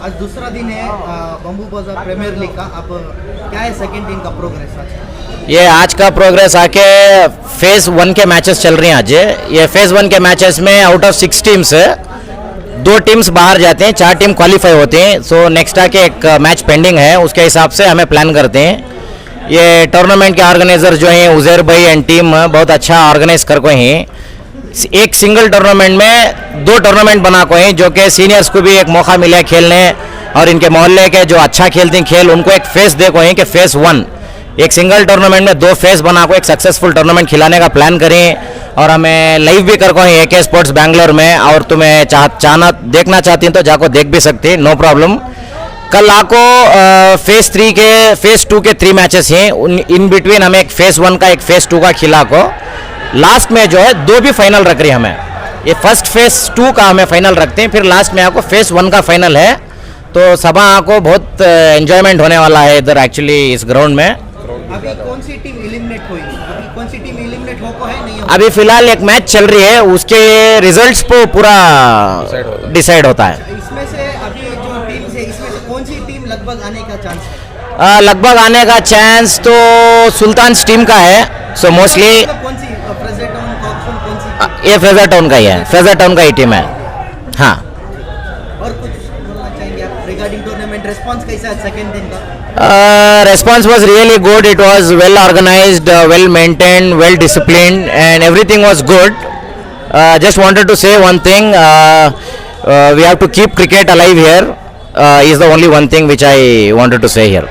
आज दूसरा दिन है बम्बू बाजार प्रीमियर लीग का। अब क्या है सेकंड दिन का प्रोग्रेस आज? ये आज का प्रोग्रेस आके फेज़ 1 के मैचेस चल रहे हैं आज। ये फेज़ 1 के मैचेस में आउट ऑफ 6 टीम्स 2 टीम्स बाहर जाते हैं, 4 टीम क्वालिफाई होते हैं। सो नेक्स्ट आके एक मैच पेंडिंग है, उसके हिसाब से हमें प्लान करते हैं। ये टूर्नामेंट के ऑर्गेनाइजर जो हैं उज़ैर भाई एंड टीम बहुत अच्छा ऑर्गेनाइज कर को हैं। एक सिंगल टूर्नामेंट में 2 टूर्नामेंट बना को हैं, जो कि सीनियर्स को भी एक मौका मिला खेलने और इनके मोहल्ले के जो अच्छा खेलते हैं खेल उनको एक फेज़ दे को हैं कि फेज़ 1 एक सिंगल टूर्नामेंट में 2 फेज़ बना को एक सक्सेसफुल टूर्नामेंट खिलाने का प्लान करें। और हमें लाइव भी कर को हैं AK स्पोर्ट्स बैंगलोर में, और तुम्हें देखना चाहती हैं तो जाको देख भी सकती है, नो प्रॉब्लम। कल आको फेज़ 2 के 3 मैचेस हैं, इन बिटवीन हमें एक फेज़ 1 का एक फेज़ 2 का खिला को लास्ट में जो है 2 भी फाइनल रख रही है हमें। ये फर्स्ट फेज़ 2 का हमें फाइनल रखते हैं, फिर लास्ट में आपको फेज़ 1 का फाइनल है। तो सब आपको बहुत एंजॉयमेंट होने वाला है इधर एक्चुअली इस ग्राउंड में। अभी कौन सी टीम एलिमिनेट हुई? अभी कौन सी टीम एलिमिनेट हो को है नहीं हो? अभी फिलहाल एक मैच चल रही है, उसके रिजल्ट्स को पूरा डिसाइड होता है। इसमें से अभी जो टीम है इसमें से कौन सी टीम लगभग आने का चांस है? लगभग आने का चांस तो सुल्तान टीम का है। सो मोस्टली कौन सी फ्रेजर टाउन कॉक्सन कौन सी? ये फ्रेजर टाउन का ही है, फ्रेजर टाउन का ही टीम है। हाँ, और कुछ बोलना चाहेंगे आप रिगार्डिंग टूर्नामेंट? रिस्पांस कैसा है सेकंड दिन का? Response was really good. It was well organized, well maintained, well disciplined, and everything was good. Just wanted to say one thing. We have to keep cricket alive here. Is the only one thing which I wanted to say here.